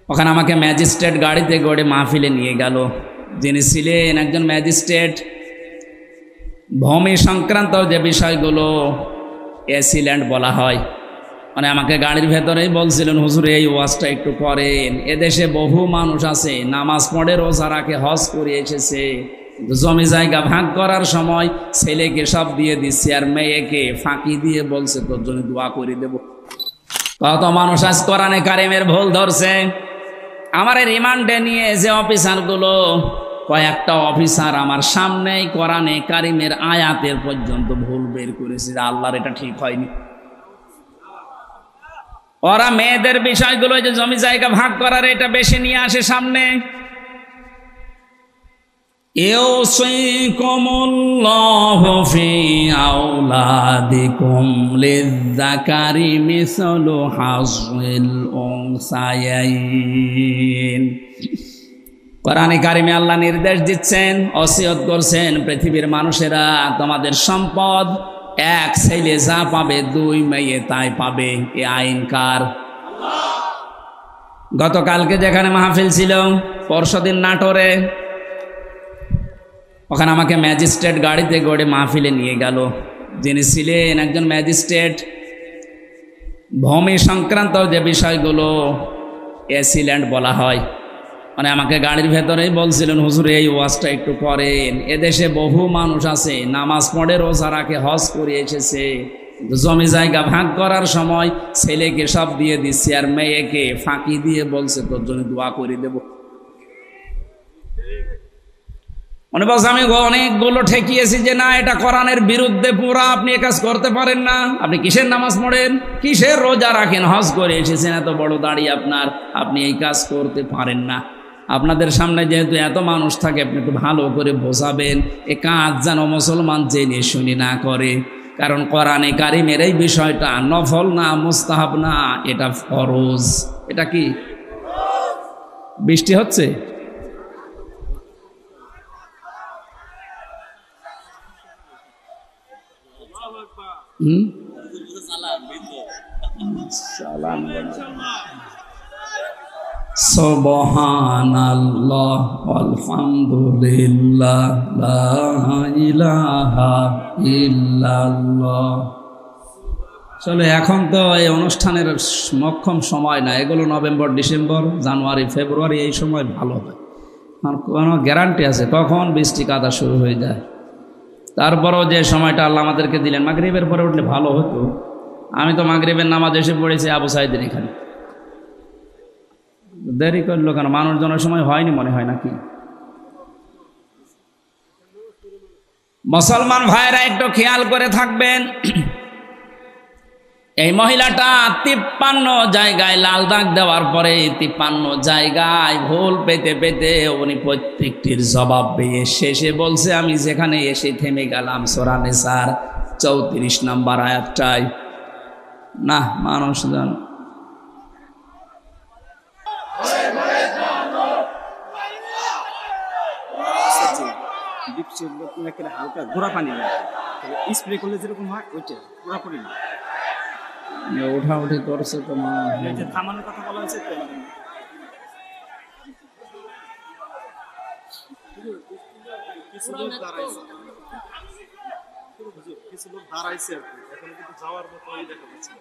ওখানে আমাকে ম্যাজিস্ট্রেট গাড়িতে করে মাহফিলে নিয়ে গেল। যিনি ছিলেন একজন ম্যাজিস্ট্রেট, ভূমি সংক্রান্ত যে বিষয়গুলো এসিল্যান্ড বলা হয়, মানে আমাকে গাড়ির ভেতরেই বলছিলেন, হুজুর এই ওয়াজটা একটু করেন, এদেশে বহু মানুষ আছে নামাজ পড়ে রোজা রাখে হজ করে এসেছে, জমি জায়গা ভাগ করার সময় ছেলেকে সব দিয়ে দিচ্ছে আর মেয়েকে ফাঁকি দিয়ে বলছে তোর জন্য দোয়া করে দেব। কত মানুষ আজ কোরআনে কারিমের ভুল ধরছে। আমার রিমান্ডে নিয়ে যে অফিসারগুলো, কয়েকটা অফিসার আমার সামনেই কোরআনে কারিমের আয়াতের পর্যন্ত ভুল বের করেছে, আল্লাহর এটা ঠিক হয়নি। ওরা মেয়েদের বিষয়গুলো যে জমি জায়গা ভাগ করার এটা বেশি নিয়ে আসে সামনে। ইউসিকুমুল্লাহু ফি আওলাদিকুম লিয-যাকারি মিসলু হাযযিল উনসায়াইন। কোরআনে কারিমে আল্লাহ নির্দেশ দিচ্ছেন, ওসিয়ত করছেন, পৃথিবীর মানুষেরা তোমাদের সম্পদ এক ছেলে যা পাবে দুই মেয়ে তাই পাবে। এ আইন কার? গতকালকে যেখানে মাহফিল ছিল, পরশুদিন নাটোরে, ওখানে আমাকে ম্যাজিস্ট্রেট গাড়িতে করে মাহফিলে নিয়ে গেল। যিনি ছিলেন একজন ম্যাজিস্ট্রেট, ভূমি সংক্রান্ত যে বিষয়গুলো এসিল্যান্ড বলা হয়, মানে আমাকে গাড়ির ভেতরেই বলছিলেন, হুজুর এই ওয়াজটা একটু করেন, এদেশে বহু মানুষ আছে নামাজ পড়ে রোজা রাখে হজ করে এসেছে, জমি জায়গা ভাগ করার সময় ছেলেকে সব দিয়ে দিচ্ছে আর মেয়েকে ফাঁকি দিয়ে বলছে তোর জন্য দোয়া করে দেব। মনে বলছে আমি অনেকগুলো ঠেকিয়েছি যে না, এটা কোরআনের বিরুদ্ধে, পুরা আপনি এ কাজ করতে পারেন না। আপনি কিসের নামাজ পড়েন, কিসের রোজা রাখেন, হজ করে এসেছেন, এত বড় দাড়ি আপনার, আপনি এই কাজ করতে পারেন না। আপনাদের সামনে যেহেতু এত মানুষ থাকে, আপনি একটু ভালো করে বোঝাবেন, এ কাজ যেন মুসলমান জেনে শুনি না করে। কারণ কোরআনে কারিমের এই বিষয়টা নফল না, মুস্তাহাব না, এটা ফরজ। এটা কি? বৃষ্টি হচ্ছে? সুবহানাল্লাহ আলহামদুলিল্লাহ লা ইলাহা ইল্লাল্লাহ। চলে এখন তো এই অনুষ্ঠানের মক্ষম সময় না, এগুলো নভেম্বর, ডিসেম্বর, জানুয়ারি, ফেব্রুয়ারি এই সময় ভালো হয়। আর কোনো গ্যারান্টি আছে কখন বৃষ্টি কাদা শুরু হয়ে যায়। তারপরও যে সময়টা আল্লাহ আমাদেরকে দিলেন, মাগরিবের পরে উঠলে ভালো হতো। আমি তো মাগরিবের নামাজ এসে পড়েছি আবু সাইদের এখানে, দেরি করলো কেন? মানুষজনের সময় হয়নি মনে হয় নাকি? মুসলমান ভাইরা একটু খেয়াল করে থাকবেন, এই মহিলাটা 53 জায়গায় লাল দাগ দেওয়ার পরে 53 জায়গায় ভুল পেতে পেতে উনি প্রত্যেকটির জবাব পেয়ে শেষে বলছে, আমি যেখানে এসে থেমে গেলাম সূরা নিসার 34 নম্বর আয়াতটায়। না, মানুষ জান হালকা ঘোরা পানি স্প্রে করলে যেরকম হয় ওইটা পুরোপুরি না, উঠাউঠি করছে তো থামানোর কথা বলা হয়েছে। কিছু লোক দাঁড়াইছে আর কি, এখন কিন্তু যাওয়ার মতো দেখা যাচ্ছে।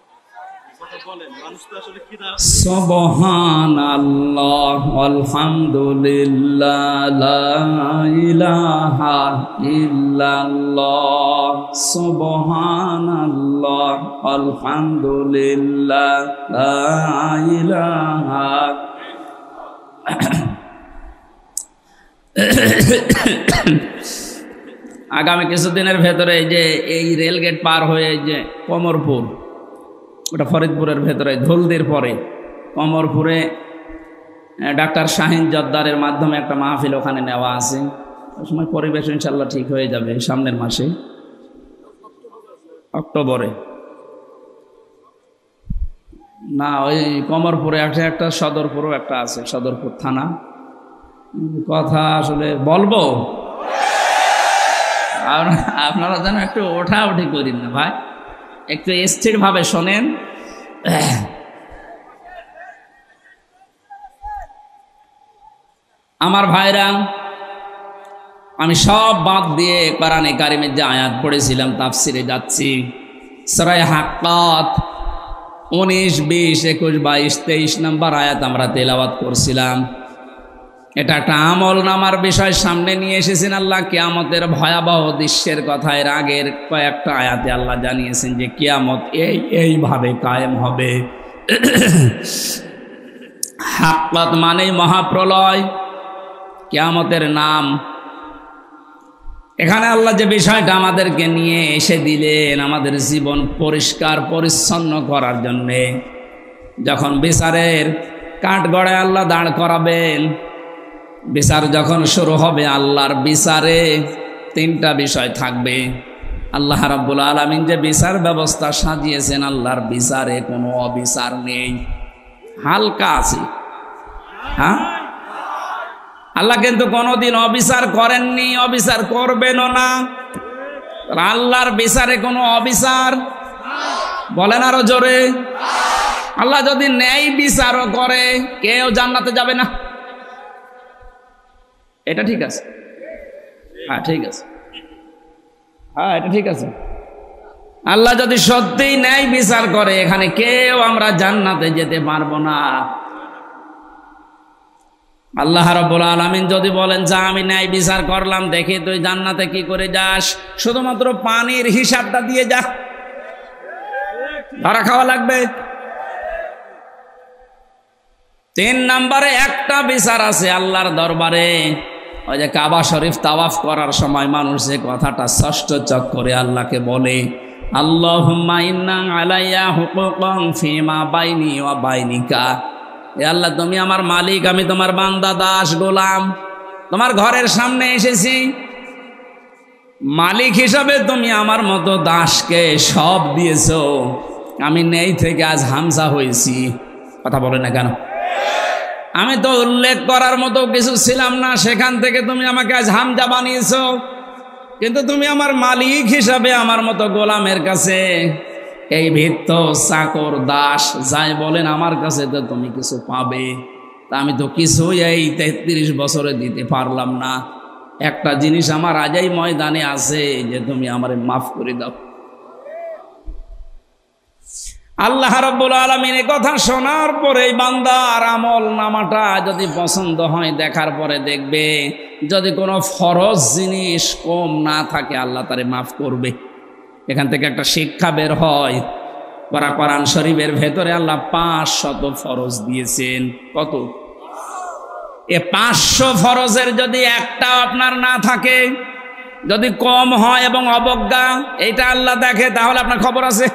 সুবহানাল্লাহ আলহামদুলিল্লাহ লা ইলাহা ইল্লাল্লাহ। সুবহানাল্লাহ আলহামদুলিল্লাহ লা ইলাহা। আগামী কিছুদিনের ভেতরে যে এই রেলগেট পার হয়ে যে কমরপুর, ওটা ফরিদপুরের ভেতরে, ধুলদির পরে কমরপুরে ডাক্তার শাহিন জদ্দারের মাধ্যমে একটা মাহফিল ওখানে নেওয়া আছে। ওই সময় পরিবেশ ইনশাল্লাহ ঠিক হয়ে যাবে সামনের মাসে, অক্টোবরে। না, ওই কমরপুরে একটা সদরপুরও একটা আছে, সদরপুর থানা। কথা আসলে বলবো, আপনারা যেন একটু ওঠাউঠি করেন না ভাই, একটু স্থিরভাবে শোনেন। আমার ভাইরা, আমি সব বাদ দিয়ে কোরআনে কারিমের যে আয়াত পড়েছিলাম তাফসিরে যাচ্ছি। সূরা হাক্কাত 19, 20, 21, 22, 23 নম্বর আয়াত আমরা তেলাওয়াত করছিলাম। এটা একটা আমল নামার বিষয় সামনে নিয়ে এসেছেন আল্লাহ। কিয়ামতের ভয়াবহ দৃশ্যের কথা এর আগের কয়েকটা আয়াতে আল্লাহ জানিয়েছেন যে কিয়ামত এইভাবে কায়েম হবে। হাক্কাত মানেই মহাপ্রলয়, কিয়ামতের নাম। এখানে আল্লাহ যে বিষয়টা আমাদেরকে নিয়ে এসে দিলেন আমাদের জীবন পরিষ্কার পরিচ্ছন্ন করার জন্যে, যখন বিচারের কাঠগড়ায় আল্লাহ দাঁড় করাবেন, বিচার যখন শুরু হবে, আল্লাহর বিচারে 3টা বিষয় থাকবে। আল্লাহ রাব্বুল আলামিন যে বিচার ব্যবস্থা সাজিয়েছেন, আল্লাহর বিচারে কোনো অবিচার নেই, হালকা আছে। হ্যাঁ, আল্লাহ কিন্তু কোনোদিন অবিচার করেননি, অবিচার করবেনও না। আল্লাহর বিচারে কোনো অবিচার, বলেন আরো জোরে। আল্লাহ যদি ন্যায় বিচারও করে, কেউ জান্নাতে যাবে না। এটা ঠিক আছে? হ্যাঁ ঠিক আছে, হ্যাঁ এটা ঠিক আছে। আল্লাহ যদি সত্যিই ন্যায় বিচার করে, এখানে কেউ আমরা জান্নাতে যেতে পারবো না। আল্লাহ রাব্বুল আলামিন যদি বলেন যা আমি ন্যায় বিচার করলাম, দেখি তুই জান্নাতে কি করে যাস, শুধুমাত্র পানির হিসাবটা দিয়ে যা, ধরা খাওয়া লাগবে। 3 নম্বরে একটা বিচার আছে আল্লাহর দরবারে। ওই যে কাবা শরীফ তাওয়াফ করার সময় মানুষ যে কথাটা ষষ্ঠ চক করে আল্লাহকে বলে, আল্লাহুম্মা ইন্না আলাইয়া হুকুকান ফিমা বাইনি ওয়া বাইনিকা। এ আল্লাহ, তুমি আমার মালিক, আমি তোমার বান্দা, দাস, গোলাম, তোমার ঘরের সামনে এসেছি। মালিক হিসাবে তুমি আমার মতো দাসকে সব দিয়েছো, আমি নেই থেকে আজ হামজা হয়েছি। কথা বলে না কেন? আমি তো উল্লেখ করার মতো কিছু ছিলাম না, সেখান থেকে তুমি আমাকে আজ হামজা বানিয়েছো। কিন্তু তুমি আমার মালিক হিসাবে আমার মতো গোলামের কাছে এই ভিত্ত, চাকর, দাস যাই বলেন আমার কাছে তো তুমি কিছু পাবে। তা আমি তো কিছুই এই 33 বছরে দিতে পারলাম না। একটা জিনিস আমার আজই ময়দানে আছে, যে তুমি আমারে মাফ করে দাও। আল্লাহ রাব্বুল আলামিন এই কথা শোনার পরে বান্দার আমল নামাটা যদি পছন্দ হয়, দেখার পরে দেখবে যদি কোনো ফরজ জিনিস কম না থাকে, আল্লাহ তারে মাফ করবে। এখান থেকে একটা শিক্ষা বের হয়, কোরআন শরীফের ভেতরে আল্লাহ 500 ফরজ দিয়েছেন। কত? এ 500 ফরজের যদি একটাও আপনার না থাকে, যদি কম হয় এবং অবজ্ঞা এটা আল্লাহ দেখে, তাহলে আপনার খবর আছে।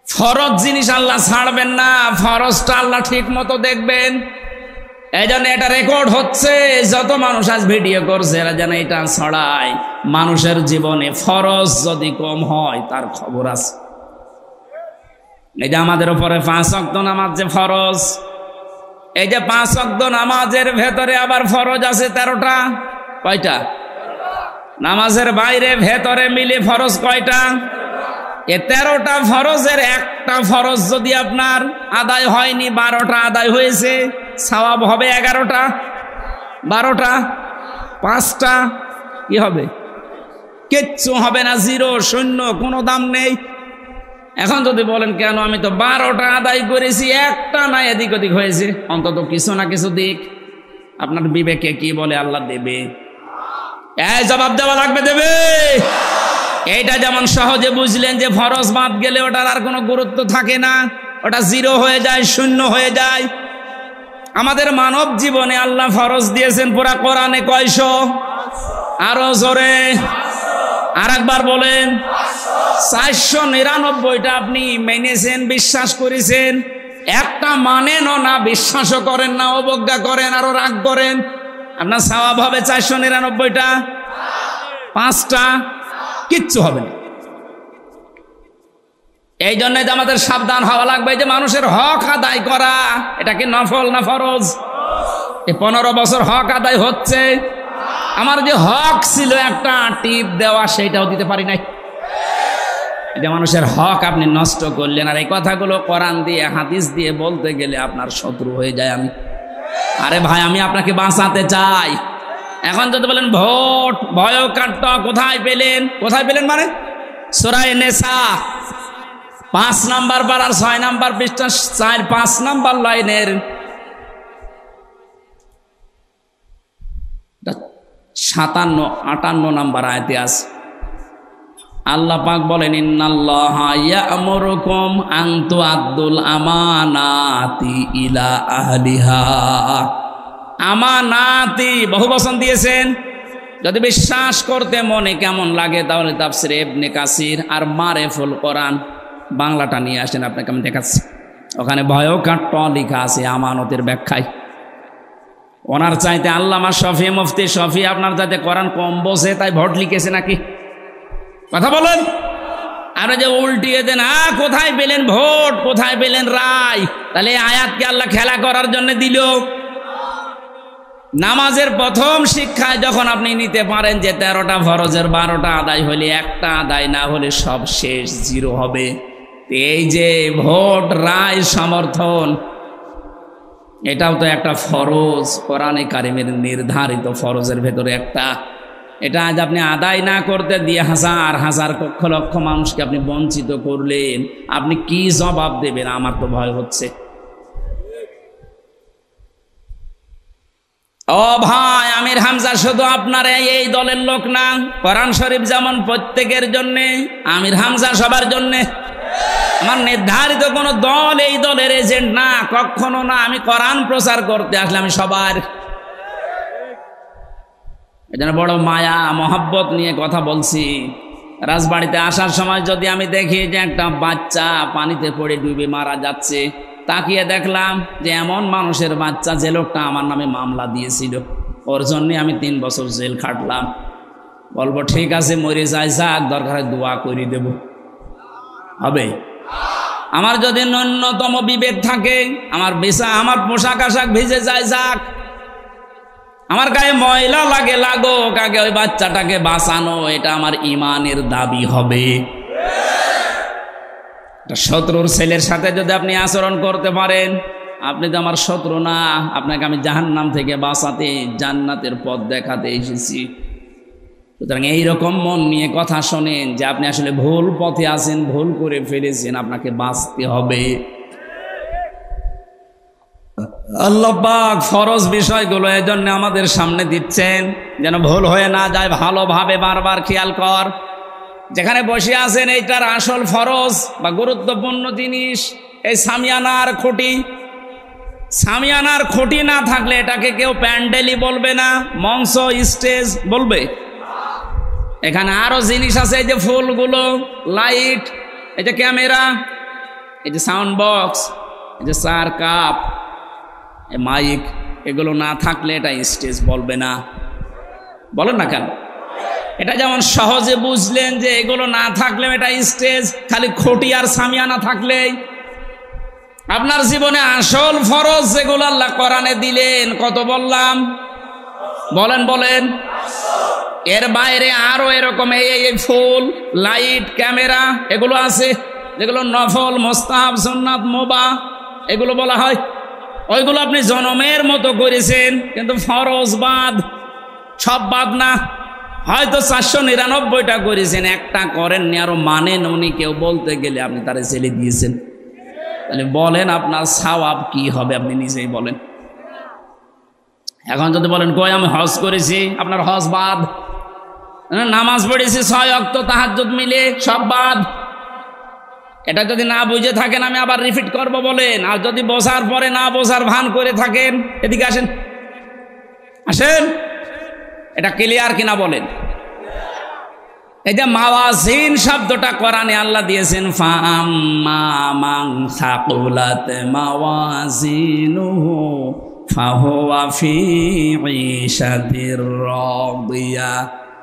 ফরজ জিনিস আল্লাহ ছাড়বেন না, ফরজটা আল্লাহ ঠিক মতো দেখবেন। এই জন্য এটা রেকর্ড হচ্ছে, যত মানুষ আজ ভিডিও করছে এরা যেন এটা ছড়ায়। মানুষের জীবনে ফরজ যদি কম হয়, তার খবর আছে। এই যে আমাদের উপরে 5 ওয়াক্ত নামাজ যে ফরজ, এই যে 5 ওয়াক্ত নামাজের ভেতরে আবার ফরজ আছে 13টা। কয়টা? নামাজের বাইরে ভেতরে মিলে ফরজ কয়টা? এ 13টা ফরজের একটা ফরজ যদি আপনার আদায় হয়নি, 12টা আদায় হয়েছে, সওয়াব হবে 11টা। 12টা 5টা কি হবে? কিচ্ছু হবে না, 0, শূন্য, কোনো দাম নেই। এখন যদি বলেন কেন, আমি তো 12টা আদায় করেছি, একটা না এদিক ওদিক হয়েছে, অন্তত কিছু না কিছু দিক। আপনার বিবেকে কি বলে আল্লাহ দেবে? এই জবাব দেওয়া লাগবে, দেবে। এইটা যেমন সহজে বুঝলেন যে ফরজ বাদ গেলে ওটার আর কোনো গুরুত্ব থাকে না, ওটা 0 হয়ে যায়, শূন্য হয়ে যায়। আমাদের মানব জীবনে আল্লাহ ফরজ দিয়েছেন পুরা কোরআনে কয়শো? আরো জোরে আর একবার বলেন। 499টা আপনি মেনেছেন, বিশ্বাস করেছেন, একটা মানেনও না, বিশ্বাসও করেন না, অবজ্ঞা করেন, আরো রাগ করেন, আপনার সওয়াব হবে 499টা। 5টা কিচ্ছু হবে না। এই জন্য যে আমাদের সাবধান হওয়া লাগবে যে মানুষের হক আদায় করা, এটা কি নফল না ফরজ? এই 15 বছর হক আদায় হচ্ছে। আমার যে হক ছিল একটা টিপ দেওয়া, সেইটাও দিতে পারি নাই। এই যে মানুষের হক আপনি নষ্ট করলেন। আর এই কথাগুলো কোরআন দিয়ে, হাদিস দিয়ে বলতে গেলে আপনার শত্রু হয়ে যায় আমি। আরে ভাই আমি আপনাকে বাঁচাতে চাই। এখন যদি বলেন ভোট ভয়কাট্য কোথায় পেলেন, কোথায় পেলেন মানে সূরা নিসা 5 নাম্বার পারার 6 নাম্বার পৃষ্ঠা 4-5 নাম্বার লাইনের 57-58 নাম্বার আয়াতে আছে। আল্লাহ পাক বলেন ইন্নাল্লাহা ইয়া'মুরুকুম আন তুআদ্দুল আমানাতি ইলা আহলিহা। আমানাতি বহু বচন দিয়েছেন। যদি বিশ্বাস করতে মনে কেমন লাগে তাহলে তাফসীরে ইবনে কাসির আর মারিফুল কোরআন বাংলাটা নিয়ে আসেন, আপনাকে আমি দেখাচ্ছি। ওখানে ভয়কাট্য লেখা আছে আমানতের ব্যাখ্যায়। ওনার চাইতে আল্লামা শফি মুফতি শফি আপনার চাইতে কোরআন কম বোঝে তাই ভোট লিখেছে নাকি? কথা বলেন। আর যে উল্টিয়ে দেন কোথায় পেলেন ভোট, কোথায় পেলেন রায়, তাহলে আয়াতকে আল্লাহ খেলা করার জন্য দিল। নামাজের প্রথম শিক্ষায় যখন আপনি নিতে পারেন যে 13টা ফরজের 12টা আদায় হলে একটা আদায় না হলে সব শেষ, 0 হবে। এই যে ভোট রায় সমর্থন, এটাও তো একটা ফরজ, কোরআনে কারিমের নির্ধারিত ফরজের ভেতরে একটা। এটা আজ আপনি আদায় না করতে দিয়ে হাজার হাজার লক্ষ লক্ষ মানুষকে আপনি বঞ্চিত করলেন, আপনি কি জবাব দেবেন? আমার তো ভয় হচ্ছে। ও ভাই, আমির হামজা শুধু আপনার এই দলের লোক না, কোরআন শরীফ যেমন প্রত্যেকের জন্যে, আমির হামজা সবার জন্যে। আমার নির্ধারিত কোন দল এই দলের এজেন্ট না, কখনো না। আমি কোরআন প্রচার করতে আসলে আমি সবার, এজন্য বড় মায়া মহব্বত নিয়ে কথা বলছি। রাজবাড়িতে আসার সময় যদি আমি দেখি যে একটা বাচ্চা পানিতে পড়ে ডুবে মারা যাচ্ছে, তাকিয়ে দেখলাম যে এমন মানুষের বাচ্চা যে লোকটা আমার নামে মামলা দিয়েছিল, ওর জন্যে আমি 3 বছর জেল খাটলাম, বলবো ঠিক আছে মরে যায় যাক, দরকারে দোয়া করে দেব, হবে? আমার যদি ন্যূনতম বিবেক থাকে, আমার পোশাক আশাক ভিজে যায় যাক, আমার গায়ে ময়লা লাগে লাগুক, আগে ওই বাচ্চাটাকে বাঁচানো, এটা আমার ইমানের দাবি হবে। শত্রুর ছেলের সাথে যদি আপনি আচরণ করতে পারেন, আপনি তো আমার শত্রু না, আপনাকে আমি জাহান্নাম থেকে বাঁচাতে, জান্নাতের পথ দেখাতে এসেছি। সুতরাং এইরকম মন নিয়ে কথা শোনেন যে আপনি আসলে ভুল পথে আছেন, ভুল করে ফেলেছেন, আপনাকে বাঁচতে হবে। আল্লাহ পাক ফরজ বিষয়গুলো এজন্য আমাদের সামনে দিচ্ছেন যেন ভুল হয়ে না যায়। ভালোভাবে বারবার খেয়াল কর, যেখানে বসে আছেন এইটার আসল ফরজ বা গুরুত্বপূর্ণ জিনিস এই সামিয়ানার খুঁটি। সামিয়ানার খুঁটি না থাকলে এটাকে কেউ প্যান্ডেলই বলবে না, মঞ্চ স্টেজ বলবে। এখানে আরো জিনিস আছে, এই যে ফুলগুলো, লাইট, এই যে ক্যামেরা, এই যে সাউন্ড বক্স, এই যে 4 কাপ, মাইক, এগুলো না থাকলে এটা স্টেজ বলবে না। বলেন না কেন? এটা যেমন সহজে বুঝলেন যে এগুলো না থাকলে এটা স্টেজ, খালি খুঁটি আর সামিয়ানা থাকলেই। আপনার জীবনে আসল ফরজ যেগুলো আল্লাহ কোরআনে দিলেন, কত বললাম? বলেন। এর বাইরে আরো এরকম এই ফুল, লাইট, ক্যামেরা এগুলো আছে, যেগুলো নফল, মুস্তাহাব, সুন্নাত, মুবাহ এগুলো বলা হয়। ওইগুলো আপনি জনমের মতো করেছেন, কিন্তু ফরজ বাদ, সব বাদ না। হয়তো 499টা করেছেন, একটা করেননি, আরো মানেন উনি, কেউ বলতে গেলে আপনি তারে ছেলে দিয়েছেন। তাহলে বলেন আপনার সওয়াব কি হবে? আপনি নিজেই বলেন। এখন যদি বলেন কই আমি হজ করেছি, আপনার হজ বাদ। নামাজ পড়েছি 6 ওয়াক্ত তাহাজ্জুদ মিলে, সব বাদ। এটা যদি না বুঝে থাকেন আমি আবার রিপিট করব বলেন। আর যদি বোঝার পরে না বোঝার ভান করে থাকেন, এদিকে আসেন, এটা ক্লিয়ার কিনা বলেন। এই যে মাওয়াজিন শব্দটা কোরআনে আল্লাহ দিয়েছেন, ফাআম্মা মান সাকুলাত মাওয়াজিনুহু ফাহুয়া ফি ঈশাতির রাদিয়া।